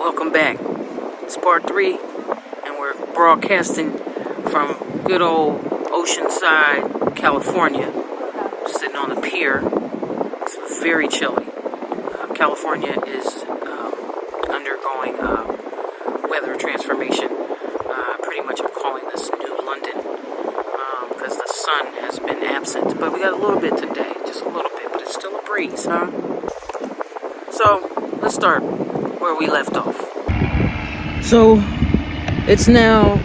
Welcome back. It's part 3, and we're broadcasting from good old Oceanside, California. Sitting on the pier. It's very chilly. California is undergoing weather transformation. Pretty much I'm calling this New London because the sun has been absent. But we got a little bit today, just a little bit, but it's still a breeze, huh? So let's start where we left off. So it's now,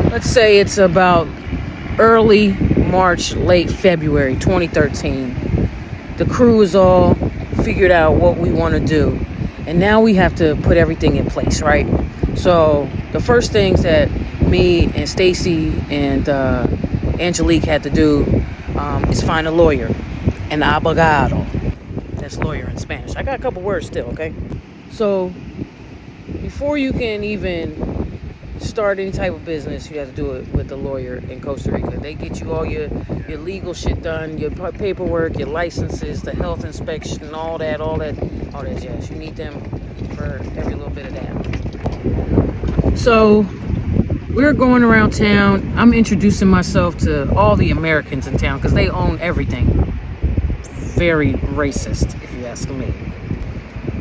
let's say it's about early March, late February 2013. The crew is all figured out what we want to do. And now we have to put everything in place, right? So the first things that me and Stacy and Angelique had to do is find a lawyer, an abogado. That's lawyer in Spanish. I got a couple words still, okay? So before you can even start any type of business, you have to do it with a lawyer in Costa Rica. They get you all your legal shit done, your paperwork, your licenses, the health inspection, all that jazz. You need them for every little bit of that. So we're going around town. I'm introducing myself to all the Americans in town because they own everything. Very racist, if you ask me.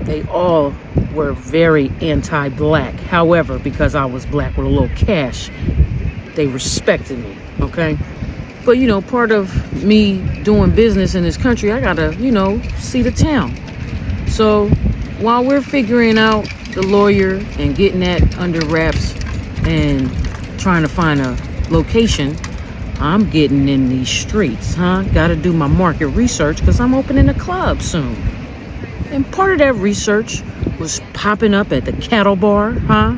They all were very anti-black. However, because I was black with a little cash, they respected me, okay? But, part of me doing business in this country, I gotta, see the town. So while we're figuring out the lawyer and getting that under wraps and trying to find a location, I'm getting in these streets, huh? Gotta do my market research because I'm opening a club soon. And part of that research was popping up at the Cattle Bar, huh?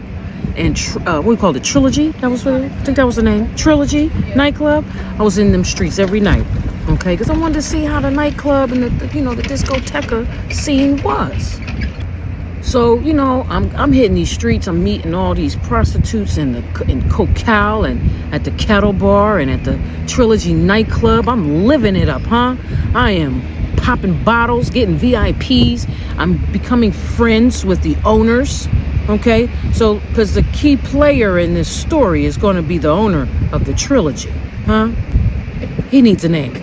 And what we call it, Trilogy. I think that was the name. Trilogy nightclub. I was in them streets every night, okay? Because I wanted to see how the nightclub and the discoteca scene was. So I'm hitting these streets. I'm meeting all these prostitutes in Cocal and at the Cattle Bar and at the Trilogy nightclub. I'm living it up, huh? I am popping bottles, getting VIPs. I'm becoming friends with the owners, okay? So, because the key player in this story is going to be the owner of the Trilogy, huh? He needs a name.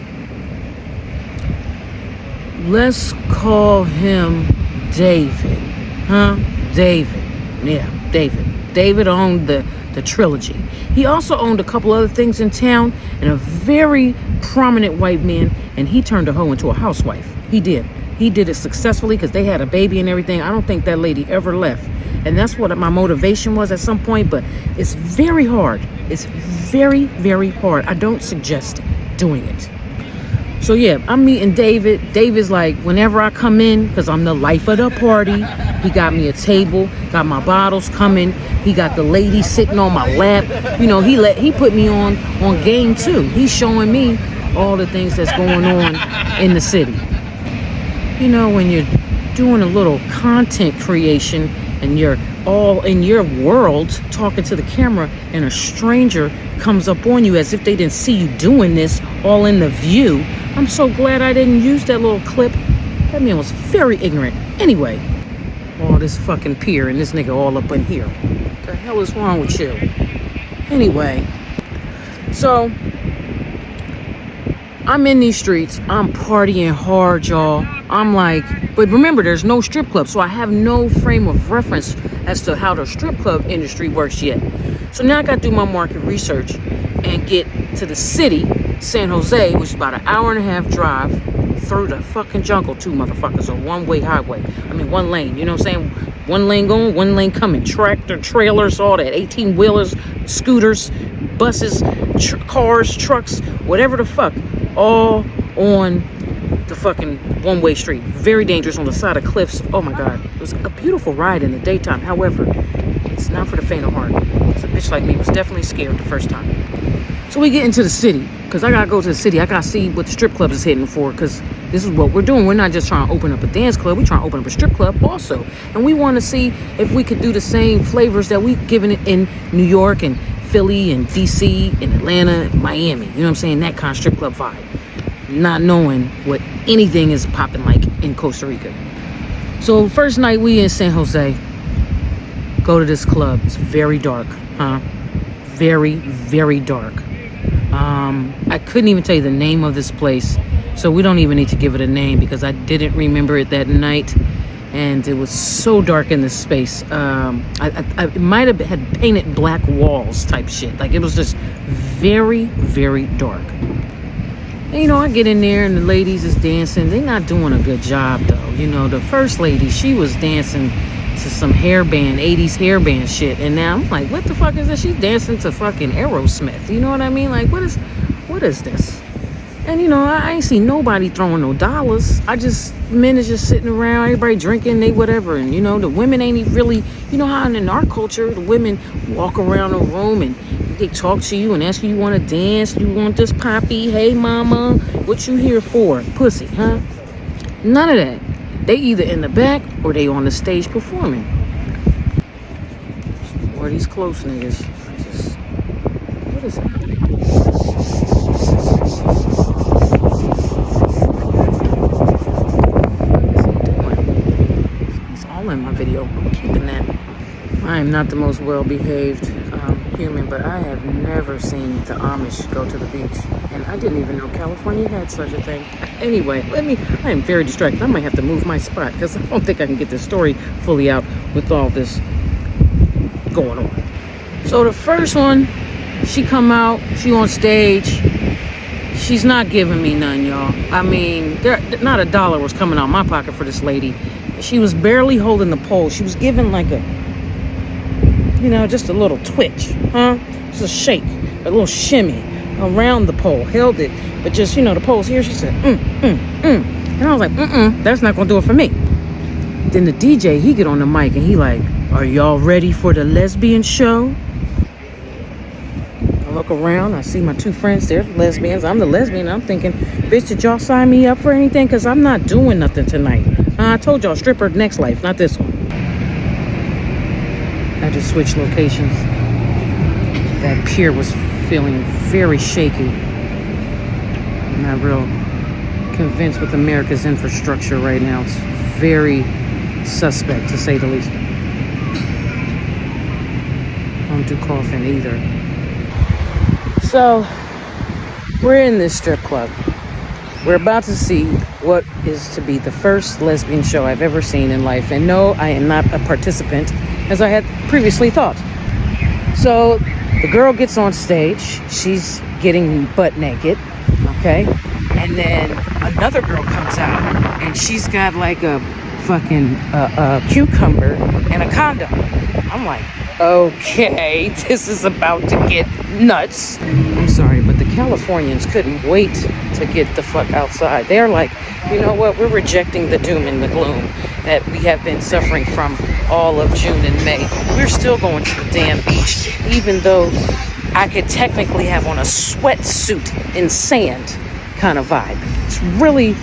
Let's call him David, huh? David. Yeah, David. David owned the Trilogy. He also owned a couple other things in town and a very prominent white man, and he turned a hoe into a housewife. He did it successfully because they had a baby and everything. I don't think that lady ever left, and that's what my motivation was at some point. But it's very hard. It's very, very hard. I don't suggest doing it. So yeah, I'm meeting David. David's like, whenever I come in, because I'm the life of the party, he got me a table, got my bottles coming. He got the lady sitting on my lap. He put me on game too. He's showing me all the things that's going on in the city. When you're doing a little content creation and you're all in your world talking to the camera and a stranger comes up on you as if they didn't see you doing this all in the view. I'm so glad I didn't use that little clip. That man was very ignorant. Anyway, all this fucking pier and this nigga all up in here. What the hell is wrong with you? Anyway, so I'm in these streets. I'm partying hard, y'all. I'm like, but remember, there's no strip club, so I have no frame of reference as to how the strip club industry works yet. So now I got to do my market research and get to the city, San Jose, which is about an hour and a half drive through the fucking jungle, two motherfuckers, a one-way highway. I mean, one lane, you know what I'm saying? One lane going, one lane coming. Tractor, trailers, all that. 18-wheelers, scooters, buses, cars, trucks, whatever the fuck. All on the fucking one-way street. Very dangerous on the side of cliffs. Oh my God. It was a beautiful ride in the daytime. However, it's not for the faint of heart. Because a bitch like me was definitely scared the first time. So we get into the city. Because I got to go to the city. I got to see what the strip club is hitting for. Because this is what we're doing. We're not just trying to open up a dance club. We're trying to open up a strip club also. And we want to see if we could do the same flavors that we've given it in New York and Philly and DC and Atlanta and Miami. You know what I'm saying? That kind of strip club vibe. Not knowing what anything is popping like in Costa Rica. So first night we in San Jose. go to this club. It's very dark, huh? Very, very dark. I couldn't even tell you the name of this place, so we don't even need to give it a name because I didn't remember it that night, and it was so dark in this space. I might have had painted black walls type shit. Like, it was just very, very dark. And, you know, I get in there and the ladies is dancing. They're not doing a good job, though. You know, the first lady, she was dancing to some hairband, 80s hairband shit. And now I'm like, what the fuck is this? She's dancing to fucking Aerosmith. You know what I mean? Like, what is this? And, you know, I ain't see nobody throwing no dollars. Men is just sitting around, everybody drinking, they whatever. And, you know, the women ain't even really, you know how in our culture, the women walk around the room and they talk to you and ask you want to dance, you want this poppy, hey mama, what you here for? Pussy, huh? None of that. They either in the back or they on the stage performing. Or these close niggas. What is happening? It's all in my video. I'm keeping that. I am not the most well-behaved human, but I have never seen the Amish go to the beach. And I didn't even know California had such a thing. Anyway, I am very distracted. I might have to move my spot because I don't think I can get this story fully out with all this going on. So the first one, she come out, she on stage. She's not giving me none, y'all. I mean, not a dollar was coming out of my pocket for this lady. She was barely holding the pole. She was giving like a, you know, just a little twitch, huh? Just a shake, a little shimmy around the pole. Held it, but just, you know, the pole's here. She said, And I was like, that's not gonna do it for me. Then the DJ, he get on the mic and he like, are y'all ready for the lesbian show? I look around, I see my two friends there, lesbians. I'm the lesbian. I'm thinking, bitch, did y'all sign me up for anything? Because I'm not doing nothing tonight. I told y'all, stripper next life, not this one. I just switched locations. That pier was feeling very shaky. I'm not real convinced with America's infrastructure right now. It's very suspect, to say the least. Don't do coughing either. So, we're in this strip club. We're about to see what is to be the first lesbian show I've ever seen in life. And no, I am not a participant, as I had previously thought. So, the girl gets on stage. She's getting butt naked, okay? And then another girl comes out, and she's got like a fucking cucumber and a condom. I'm like, okay, this is about to get nuts. I'm sorry, but the Californians couldn't wait to get the fuck outside. They're like, you know what? We're rejecting the doom and the gloom that we have been suffering from all of June and May. We're still going to the damn beach, even though I could technically have on a sweatsuit in sand kind of vibe. It's really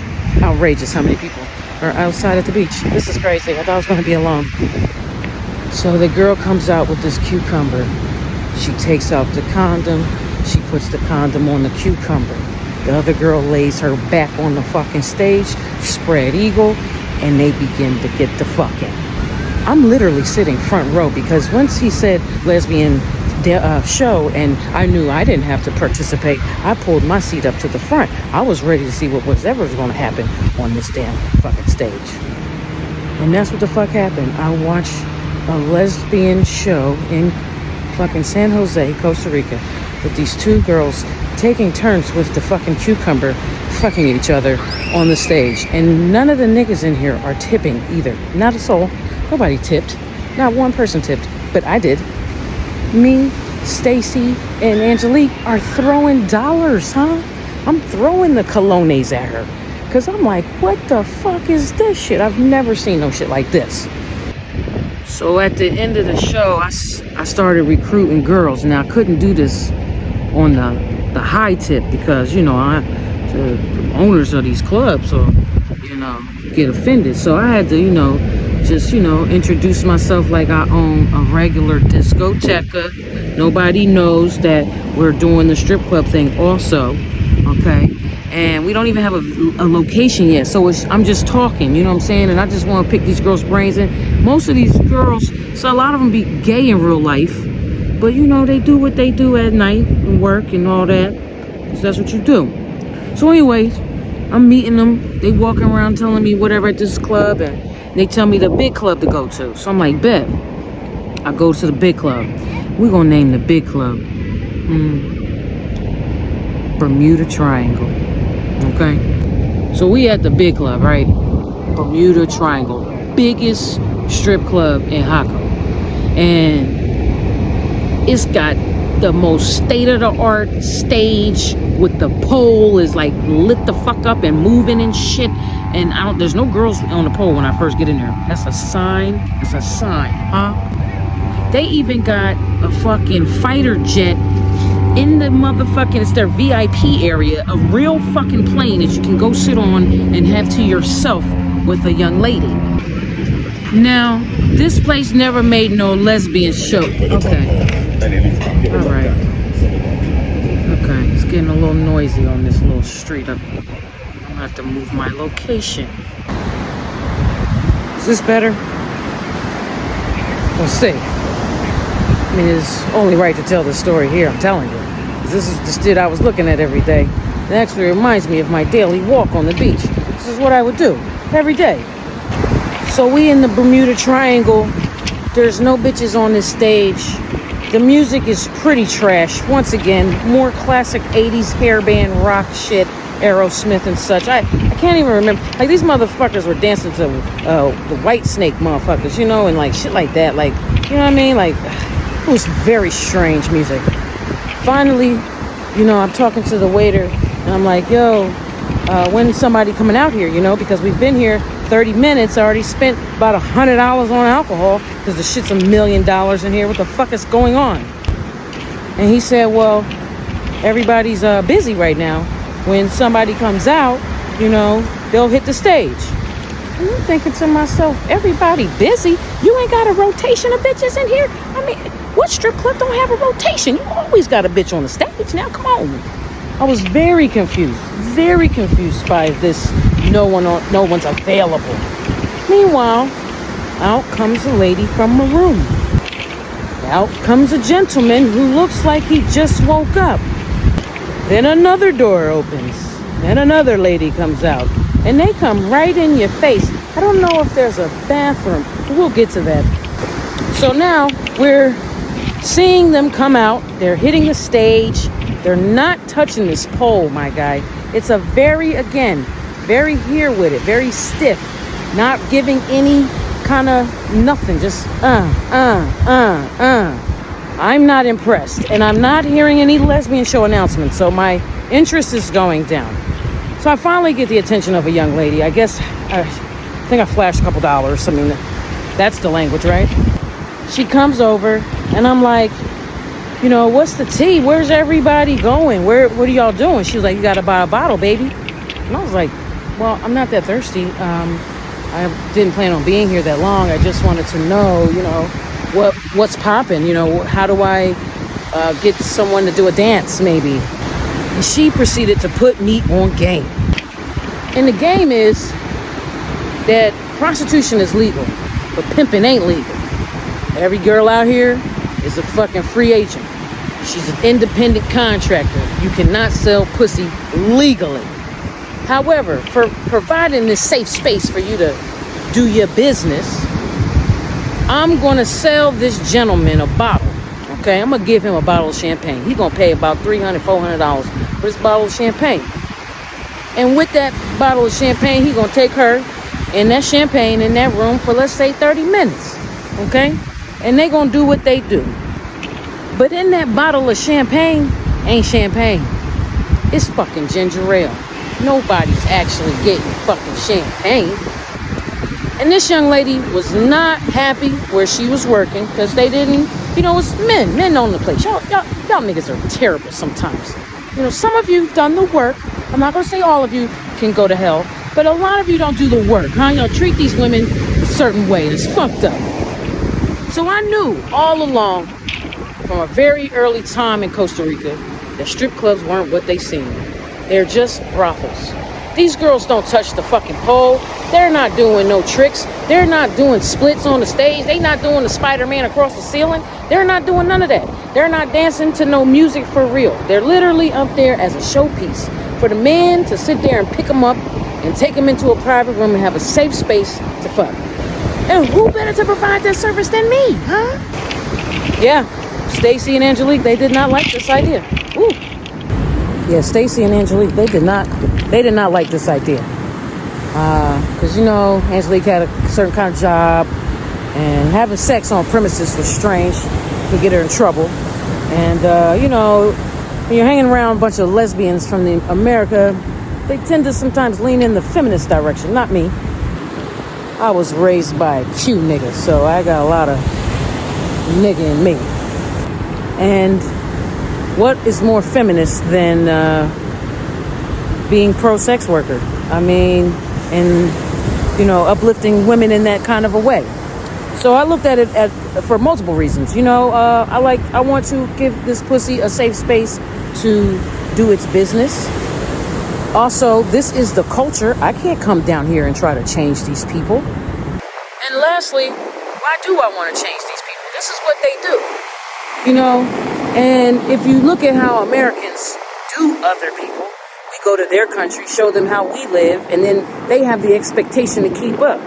outrageous how many people are outside at the beach. This is crazy. I thought I was going to be alone. So the girl comes out with this cucumber. She takes out the condom. She puts the condom on the cucumber. The other girl lays her back on the fucking stage, spread eagle, and they begin to get the fucking. I'm literally sitting front row because once he said lesbian show and I knew I didn't have to participate, I pulled my seat up to the front. I was ready to see what was ever going to happen on this damn fucking stage. And that's what the fuck happened. I watched a lesbian show in fucking San Jose, Costa Rica, with these two girls taking turns with the fucking cucumber, fucking each other on the stage. And none of the niggas in here are tipping either. Not a soul. Nobody tipped. Not one person tipped. But I did. Me, Stacy, and Angelique are throwing dollars, huh? I'm throwing the colones at her. Because I'm like, what the fuck is this shit? I've never seen no shit like this. So at the end of the show, I started recruiting girls. Now, I couldn't do this on the high tip because, you know, the owners of these clubs will, you know, get offended. So I had to, you know, just, you know, introduce myself like I own a regular discoteca. Nobody knows that we're doing the strip club thing also, okay? And we don't even have a location yet. So I'm just talking, you know what I'm saying? And I just want to pick these girls' brains. And most of these girls, so a lot of them be gay in real life. But, you know, they do what they do at night and work and all that. So that's what you do. So anyways, I'm meeting them. They walking around telling me whatever at this club. And they tell me the big club to go to. So I'm like, bet. I go to the big club. We're going to name the big club Bermuda Triangle. Okay? So we at the big club, right? Bermuda Triangle. Biggest strip club in Hako. And it's got the most state-of-the-art stage with the pole is like lit the fuck up and moving and shit. And there's no girls on the pole when I first get in there. That's a sign. It's a sign, huh? They even got a fucking fighter jet in the motherfucking, it's their VIP area, a real fucking plane that you can go sit on and have to yourself with a young lady. Now, this place never made no lesbian show. Okay. All right. Okay, it's getting a little noisy on this little street up. I'm gonna have to move my location. Is this better? We'll see. I mean, it's only right to tell the story here, I'm telling you. This is the shit I was looking at every day. It actually reminds me of my daily walk on the beach. This is what I would do every day. So we in the Bermuda Triangle. There's no bitches on this stage. The music is pretty trash. Once again, more classic 80s hairband rock shit, Aerosmith and such. I can't even remember. Like, these motherfuckers were dancing to the White Snake motherfuckers, you know, and like shit like that. Like, you know what I mean? Like, it was very strange music. Finally, you know, I'm talking to the waiter and I'm like, yo, when's somebody coming out here, you know, because we've been here 30 minutes. I already spent about $100 on alcohol because the shit's $1 million in here. What the fuck is going on? And he said, well, everybody's busy right now. When somebody comes out, you know, they'll hit the stage. And I'm thinking to myself, everybody busy? You ain't got a rotation of bitches in here? I mean, what strip club don't have a rotation? You always got a bitch on the stage. Now, come on. I was very confused by this no one's available. Meanwhile, out comes a lady from a room. Out comes a gentleman who looks like he just woke up. Then another door opens and another lady comes out. And they come right in your face. I don't know if there's a bathroom. We'll get to that. So now we're seeing them come out. They're hitting the stage. They're not touching this pole, my guy. It's a very here with it, very stiff, not giving any kind of nothing, just I'm not impressed, and I'm not hearing any lesbian show announcements, so my interest is going down. So I finally get the attention of a young lady. I guess, I think I flashed a couple dollars. I mean, that's the language, right? She comes over, and I'm like, you know, what's the tea? Where's everybody going? What are y'all doing? She was like, you gotta buy a bottle, baby. And I was like, well, I'm not that thirsty. I didn't plan on being here that long. I just wanted to know, you know, what's popping? You know, how do I get someone to do a dance, maybe? And she proceeded to put me on game. And the game is that prostitution is legal, but pimping ain't legal. Every girl out here is a fucking free agent. She's an independent contractor. You cannot sell pussy legally. However, for providing this safe space for you to do your business, I'm going to sell this gentleman a bottle. Okay, I'm going to give him a bottle of champagne. He's going to pay about $300, $400 for this bottle of champagne. And with that bottle of champagne, he's going to take her and that champagne in that room for, let's say, 30 minutes. Okay? And they going to do what they do. But in that bottle of champagne ain't champagne. It's fucking ginger ale. Nobody's actually getting fucking champagne. And this young lady was not happy where she was working because they didn't, you know, it's men on the place. Y'all niggas are terrible sometimes. You know, some of you done the work. I'm not going to say all of you can go to hell, but a lot of you don't do the work, huh? You know, treat these women a certain way. It's fucked up. So I knew all along from a very early time in Costa Rica that strip clubs weren't what they seemed. They're just brothels. These girls don't touch the fucking pole. They're not doing no tricks. They're not doing splits on the stage. They're not doing the Spider-Man across the ceiling. They're not doing none of that. They're not dancing to no music for real. They're literally up there as a showpiece for the men to sit there and pick them up and take them into a private room and have a safe space to fuck. And who better to provide that service than me, huh? Yeah, Stacy and Angelique, they did not like this idea. Ooh. Yeah, Stacy and Angelique, they did not like this idea. Because, Angelique had a certain kind of job, and having sex on premises was strange. Could get her in trouble. And, when you're hanging around a bunch of lesbians from America, they tend to sometimes lean in the feminist direction. Not me. I was raised by a Q nigga, so I got a lot of nigga in me. And what is more feminist than being pro-sex worker? I mean, and, uplifting women in that kind of a way. So I looked at it for multiple reasons. I want to give this pussy a safe space to do its business. Also, this is the culture. I can't come down here and try to change these people. And lastly, why do I want to change these people? This is what they do. And if you look at how Americans do other people, we go to their country, show them how we live, and then they have the expectation to keep up.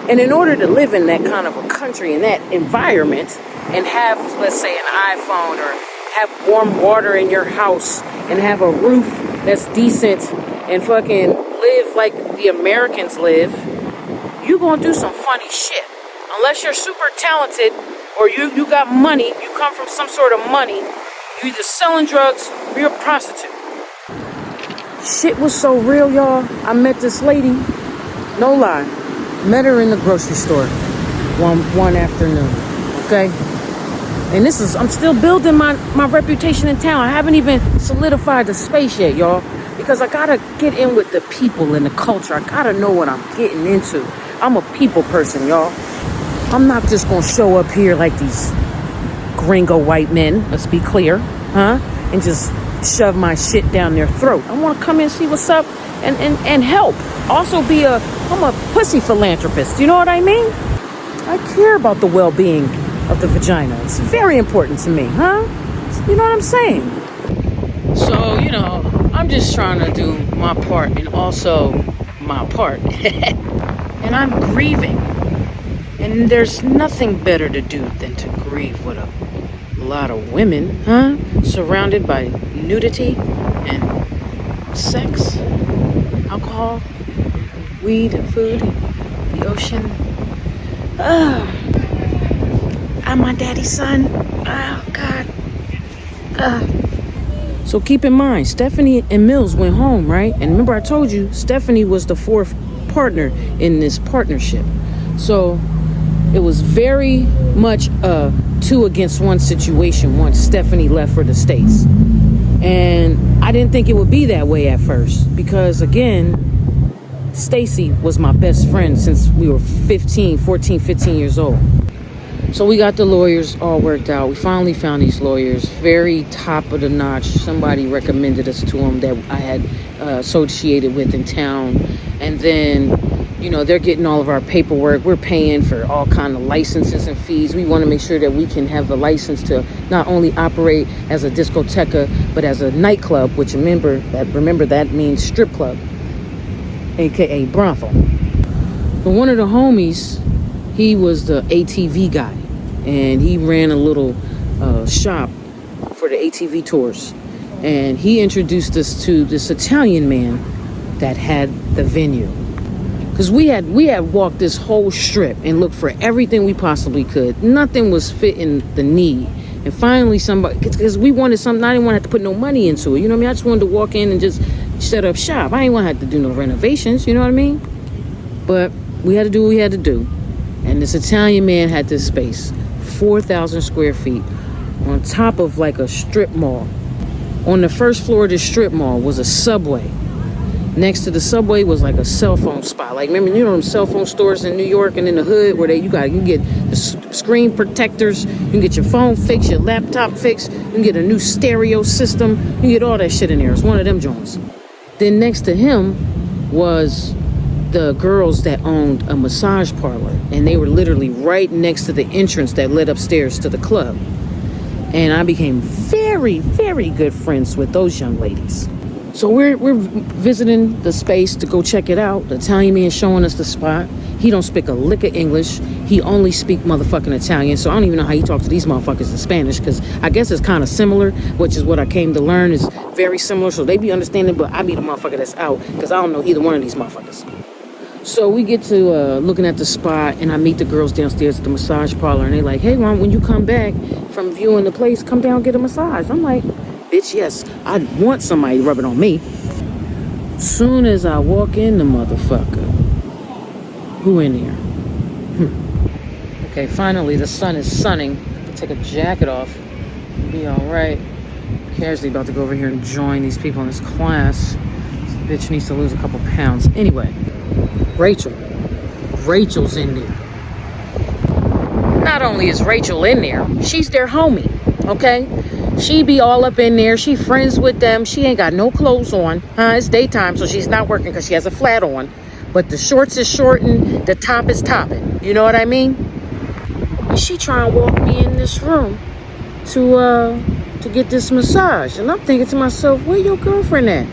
And in order to live in that kind of a country, in that environment, and have, let's say, an iPhone, or have warm water in your house, and have a roof that's decent, and fucking live like the Americans live, you're gonna do some funny shit. Unless you're super talented, or you got money, you come from some sort of money, you're either selling drugs or you're a prostitute. Shit was so real, y'all. I met this lady, no lie, met her in the grocery store one afternoon, okay? And I'm still building my reputation in town. I haven't even solidified the space yet, y'all, because I gotta get in with the people and the culture. I gotta know what I'm getting into. I'm a people person, y'all. I'm not just gonna show up here like these gringo white men, let's be clear, and just shove my shit down their throat. I want to come in and see what's up and help. Also I'm a pussy philanthropist. You know what I mean? I care about the well-being of the vagina. It's very important to me, You know what I'm saying? So, I'm just trying to do my part and also my part. And I'm grieving. And there's nothing better to do than to grieve with a lot of women, surrounded by nudity and sex, alcohol, weed and food, the ocean. I'm my daddy's son. Oh, God. So keep in mind, Stephanie and Mills went home, right? And remember I told you, Stephanie was the fourth partner in this partnership. So it was very much a 2-against-1 situation once Stephanie left for the States. And I didn't think it would be that way at first because, again, Stacy was my best friend since we were 15 years old. So we got the lawyers all worked out. We finally found these lawyers, very top of the notch. Somebody recommended us to them that I had associated with in town. And then, they're getting all of our paperwork. We're paying for all kind of licenses and fees. We want to make sure that we can have a license to not only operate as a discoteca, but as a nightclub, which remember that means strip club, aka brothel. But one of the homies, he was the ATV guy, and he ran a little shop for the ATV tours. And he introduced us to this Italian man that had the venue. Because we had walked this whole strip and looked for everything we possibly could. Nothing was fitting the need. And finally somebody, because we wanted something, I didn't want to have to put no money into it. You know what I mean? I just wanted to walk in and just set up shop. I didn't want to have to do no renovations, you know what I mean? But we had to do what we had to do. And this Italian man had this space, 4,000 square feet, on top of like a strip mall. On the first floor of the strip mall was a Subway. Next to the Subway was like a cell phone spot. Like, remember, them cell phone stores in New York and in the hood where you can get the screen protectors, you can get your phone fixed, your laptop fixed, you can get a new stereo system, you can get all that shit in there. It's one of them joints. Then next to him was the girls that owned a massage parlor, and they were literally right next to the entrance that led upstairs to the club. And I became very, very good friends with those young ladies. So we're visiting the space to go check it out. The Italian man showing us the spot. He don't speak a lick of English. He only speak motherfucking Italian. So I don't even know how he talks to these motherfuckers in Spanish, because I guess it's kind of similar, which is what I came to learn is very similar. So they be understanding, but I be the motherfucker that's out, because I don't know either one of these motherfuckers. So we get to looking at the spot, and I meet the girls downstairs at the massage parlor, and they like, hey, Mom, when you come back from viewing the place, come down and get a massage. I'm like, bitch, yes, I want somebody rubbing on me. Soon as I walk in the motherfucker, who in here? Okay, finally the sun is sunning. Take a jacket off, be all right. Casually about to go over here and join these people in this class. This bitch needs to lose a couple pounds. Anyway, Rachel's in there. Not only is Rachel in there, she's their homie, okay? She be all up in there. She friends with them. She ain't got no clothes on. It's daytime, so she's not working because she has a flat on. But the shorts is shorting, the top is topping. You know what I mean? And she trying to walk me in this room to get this massage. And I'm thinking to myself, where your girlfriend at?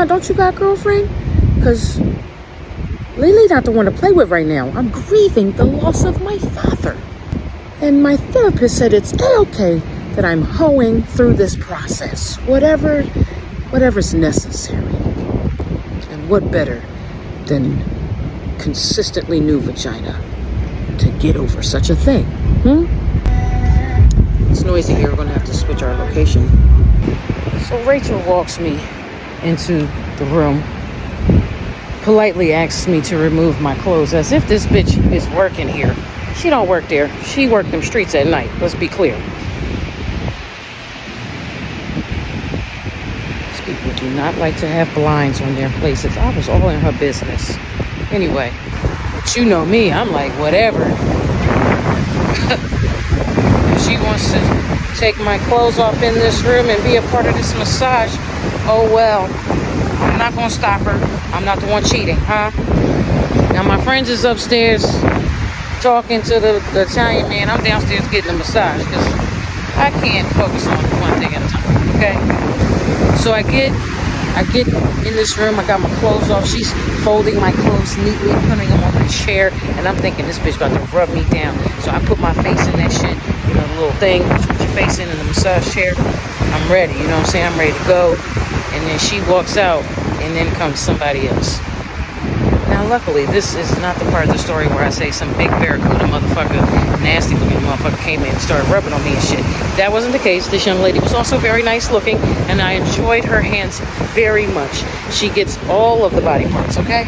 Don't you got a girlfriend? Because Lily not the one to play with right now. I'm grieving the loss of my father. And my therapist said it's A-okay that I'm hoeing through this process. Whatever's necessary. And what better than consistently new vagina to get over such a thing? It's noisy here. We're going to have to switch our location. So Rachel walks me into the room, politely asks me to remove my clothes, as if this bitch is working here. She don't work there. She worked them streets at night. Let's be clear. These people do not like to have blinds on their places. I was all in her business. Anyway, but you know me. I'm like, whatever. If she wants to take my clothes off in this room and be a part of this massage, oh well. I'm not going to stop her. I'm not the one cheating, Now my friends is upstairs talking to the Italian man. I'm downstairs getting a massage because I can't focus on one thing at a time, okay? So I get in this room. I got my clothes off. She's folding my clothes neatly, putting them on the chair, and I'm thinking this bitch about to rub me down. So I put my face in that shit, you know, the little thing, put your face in the massage chair. I'm ready, you know what I'm saying? I'm ready to go. And then she walks out, and then comes somebody else. Now, luckily, this is not the part of the story where I say some big barracuda motherfucker, nasty looking motherfucker came in and started rubbing on me and shit. That wasn't the case. This young lady was also very nice looking, and I enjoyed her hands very much. She gets all of the body parts, okay?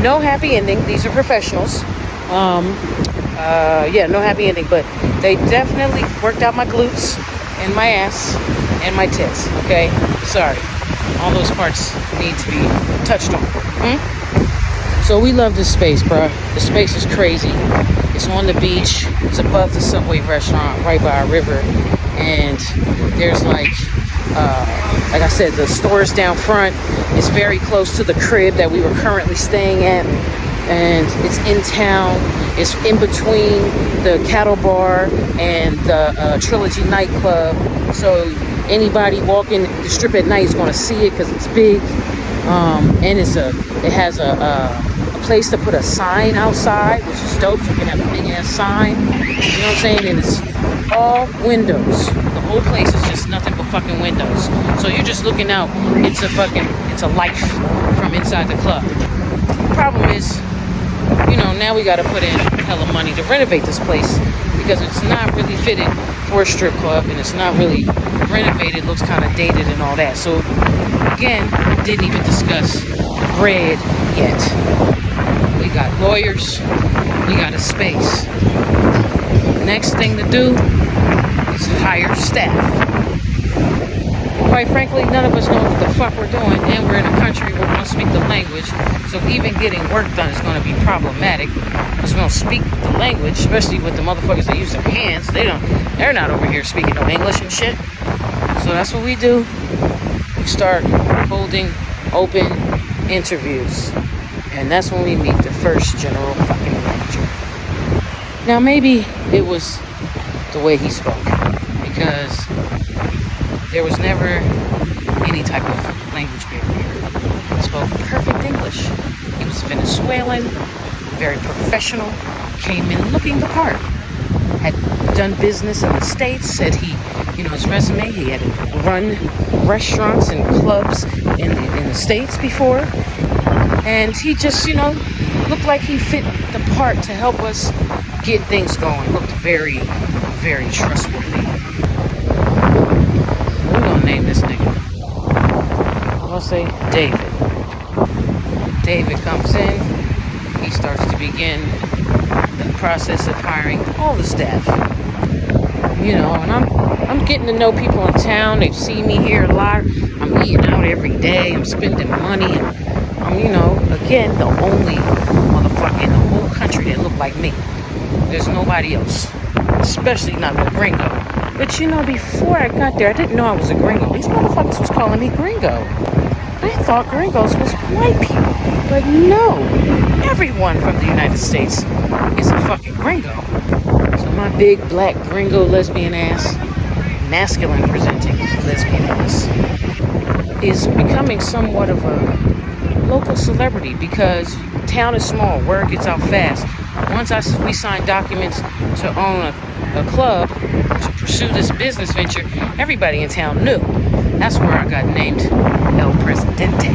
No happy ending. These are professionals. Yeah, no happy ending, but they definitely worked out my glutes and my ass and my tits, okay? Sorry. All those parts need to be touched on. So we love this space, bro. The space is crazy. It's on the beach. It's above the Subway restaurant, right by a river. And there's like I said, the store's down front. It's very close to the crib that we were currently staying at. And it's in town. It's in between the Cattle Bar and the Trilogy nightclub. So anybody walking the strip at night is going to see it because it's big. And it has a place to put a sign outside, which is dope. So you can have a big ass sign. You know what I'm saying? And it's all windows. The whole place is just nothing but fucking windows. So you're just looking out. It's a life from inside the club. The problem is, you know, now we got to put in hella money to renovate this place because it's not really fitted for a strip club and it's not really renovated. It looks kind of dated and all that. So again, didn't even discuss bread yet. We got lawyers. We got a space. Next thing to do is hire staff. Quite frankly, none of us know what the fuck we're doing, and we're in a country where we don't speak the language, so even getting work done is going to be problematic because we don't speak the language, especially with the motherfuckers that use their hands. They're not over here speaking no English and shit. So that's what we do. We start holding open interviews. And that's when we meet the first general fucking manager. Now maybe it was the way he spoke, because there was never any type of language barrier. He spoke perfect English. He was Venezuelan, very professional, came in looking the part. Had done business in the States, said his resume, he had run restaurants and clubs in the States before. And he just, looked like he fit the part to help us get things going. Looked very, very trustworthy. We're gonna name this nigga. I'll say David. David comes in. He starts to begin the process of hiring all the staff. And I'm getting to know people in town. They've seen me here a lot. I'm eating out every day. I'm spending money. And I'm, again, the only motherfucker in the whole country that look like me. There's nobody else, especially not the gringo. But before I got there, I didn't know I was a gringo. These motherfuckers was calling me gringo. I thought gringos was white people. But no, everyone from the United States is a fucking gringo. So my big black gringo lesbian ass, masculine presenting lesbian ass, is becoming somewhat of a local celebrity, because town is small, word gets out fast. Once we signed documents to own a club to pursue this business venture, everybody in town knew. That's where I got named El Presidente.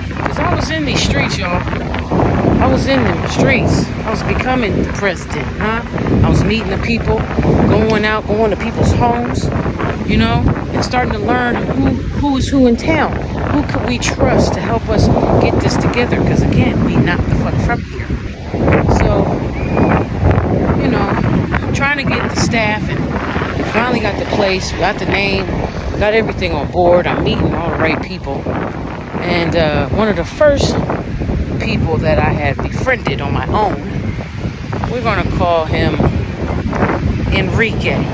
Because I was in these streets, y'all. I was in the streets. I was becoming the president, huh? I was meeting the people, going to people's homes, and starting to learn who is who in town. Who could we trust to help us get this together? Because again, we not the fuck from here. So, trying to get the staff, and we finally got the place, we got the name, got everything on board. I'm meeting all the right people. And one of the first people that I had befriended on my own, we're going to call him Enrique.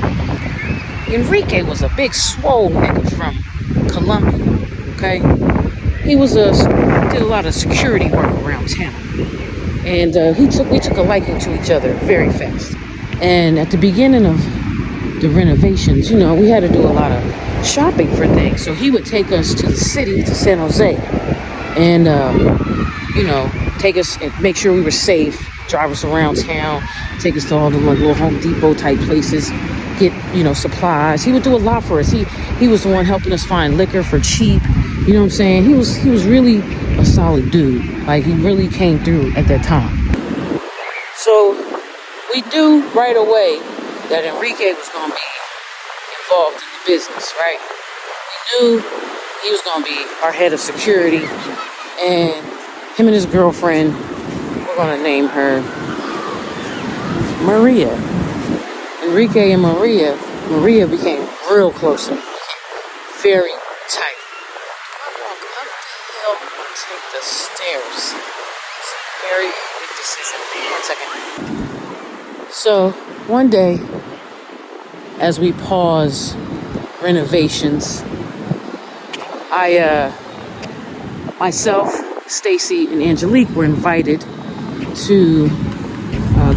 Enrique was a big swole nigga from Colombia, okay? He did a lot of security work around town. And we took a liking to each other very fast. And at the beginning of the renovations, we had to do a lot of shopping for things. So he would take us to the city, to San Jose, and, take us and make sure we were safe, drive us around town, take us to all the little Home Depot type places, get, supplies. He would do a lot for us. He was the one helping us find liquor for cheap. You know what I'm saying? He was really a solid dude. Like, he really came through at that time. So we knew right away that Enrique was going to be involved in the business, right? We knew he was going to be our head of security, and him and his girlfriend, we're going to name her Maria. Enrique and Maria became real close to me, very tight. I walk up the hill and take the stairs. It's a very big decision. 1 second. So one day, as we pause renovations, myself, Stacy, and Angelique were invited to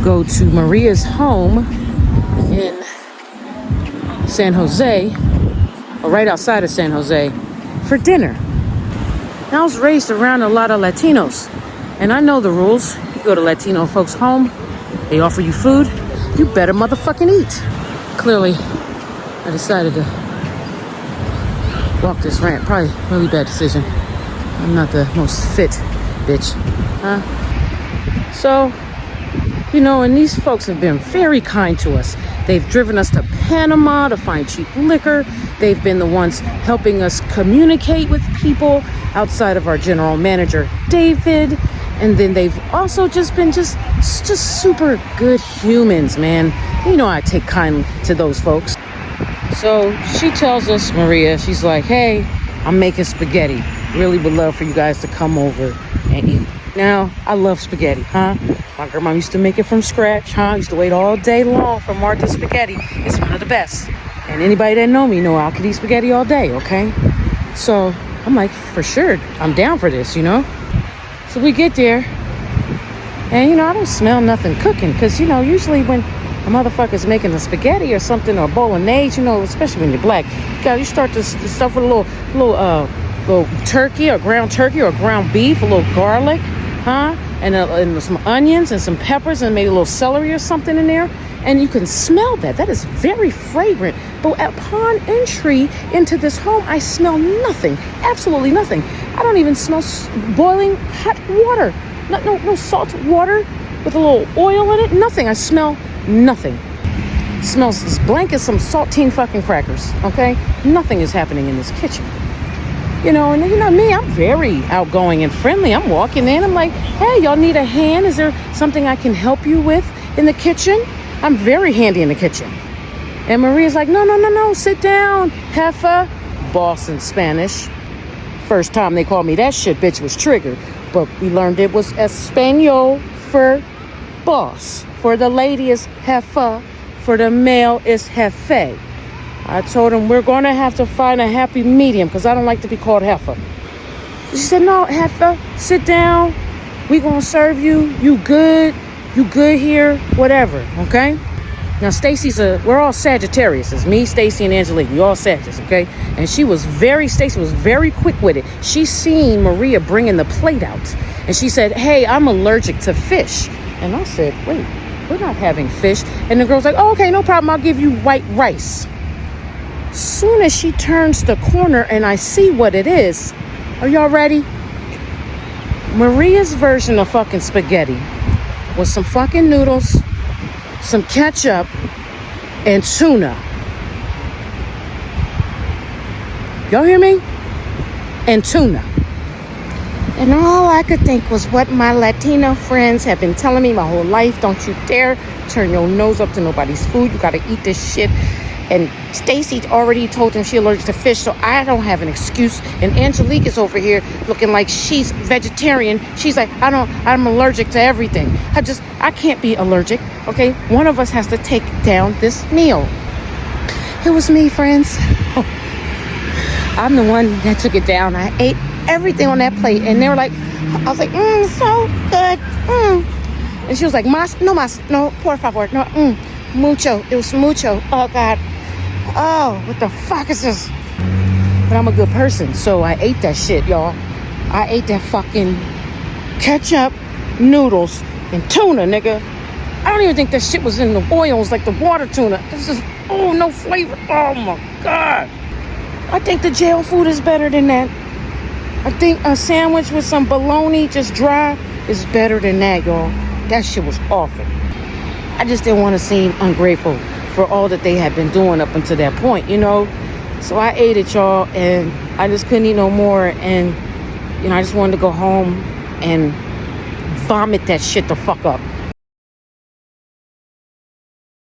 go to Maria's home in San Jose, or right outside of San Jose, for dinner. Now, I was raised around a lot of Latinos, and I know the rules. You go to Latino folks' home, they offer you food, you better motherfucking eat. Clearly, I decided to walk this ramp. Probably a really bad decision. I'm not the most fit bitch, huh? So, and these folks have been very kind to us. They've driven us to Panama to find cheap liquor. They've been the ones helping us communicate with people outside of our general manager, David. And then they've also just been just super good humans, man. I take kindly to those folks. So she tells us, Maria, she's like, hey, I'm making spaghetti. Really would love for you guys to come over and eat. Now, I love spaghetti, huh? My grandma used to make it from scratch, huh? Used to wait all day long for Martha's spaghetti. It's one of the best. And anybody that know me know I could eat spaghetti all day, okay? So I'm like, for sure, I'm down for this, you know? So we get there, and, you know, I don't smell nothing cooking, because, you know, usually when a motherfucker's making a spaghetti or something, or bolognese, you know, especially when you're black, you start this stuff with a little turkey, or ground beef, a little garlic, and some onions and some peppers and maybe a little celery or something in there. And you can smell that. That is very fragrant. But upon entry into this home, I smell nothing. Absolutely nothing. I don't even smell boiling hot water. No salt water with a little oil in it. Nothing. I smell nothing. It smells as blank as some saltine fucking crackers. Okay? Nothing is happening in this kitchen. You know, and you know me, I'm very outgoing and friendly. I'm walking in. I'm like, hey, y'all need a hand? Is there something I can help you with in the kitchen? I'm very handy in the kitchen. And Maria's like, no, sit down, heifer. Boss in Spanish. First time they called me that shit, bitch, was triggered. But we learned it was Espanol for boss. For the lady is heifer. For the male is jefe. I told him we're going to have to find a happy medium because I don't like to be called heifer. She said, no, heifer, sit down. We going to serve you. You good here, whatever, okay? Now, we're all Sagittarius. It's me, Stacy, and Angelique. We all Sagittarius, okay? And Stacy was very quick with it. She seen Maria bringing the plate out. And she said, hey, I'm allergic to fish. And I said, wait, we're not having fish. And the girl's like, oh, okay, no problem. I'll give you white rice. Soon as she turns the corner and I see what it is, are y'all ready? Maria's version of fucking spaghetti was some fucking noodles, some ketchup, and tuna. Y'all hear me? And tuna. And all I could think was what my Latino friends have been telling me my whole life. Don't you dare turn your nose up to nobody's food. You gotta eat this shit. And Stacy already told him she's allergic to fish, so I don't have an excuse. And Angelique is over here looking like she's vegetarian. She's like, I'm allergic to everything. I can't be allergic, okay? One of us has to take down this meal. It was me, friends. I'm the one that took it down. I ate everything on that plate, and they were like, I was like, so good. And she was like, no, por favor, no, mucho. It was mucho. Oh, God. Oh, what the fuck is this? But I'm a good person, so I ate that shit, y'all. I ate that fucking ketchup, noodles, and tuna, nigga. I don't even think that shit was in the oils like the water tuna. This is, no flavor. Oh, my God. I think the jail food is better than that. I think a sandwich with some bologna just dry is better than that, y'all. That shit was awful. I just didn't want to seem ungrateful for all that they had been doing up until that point, you know. So I ate it, y'all, and I just couldn't eat no more. And, you know, I just wanted to go home and vomit that shit the fuck up.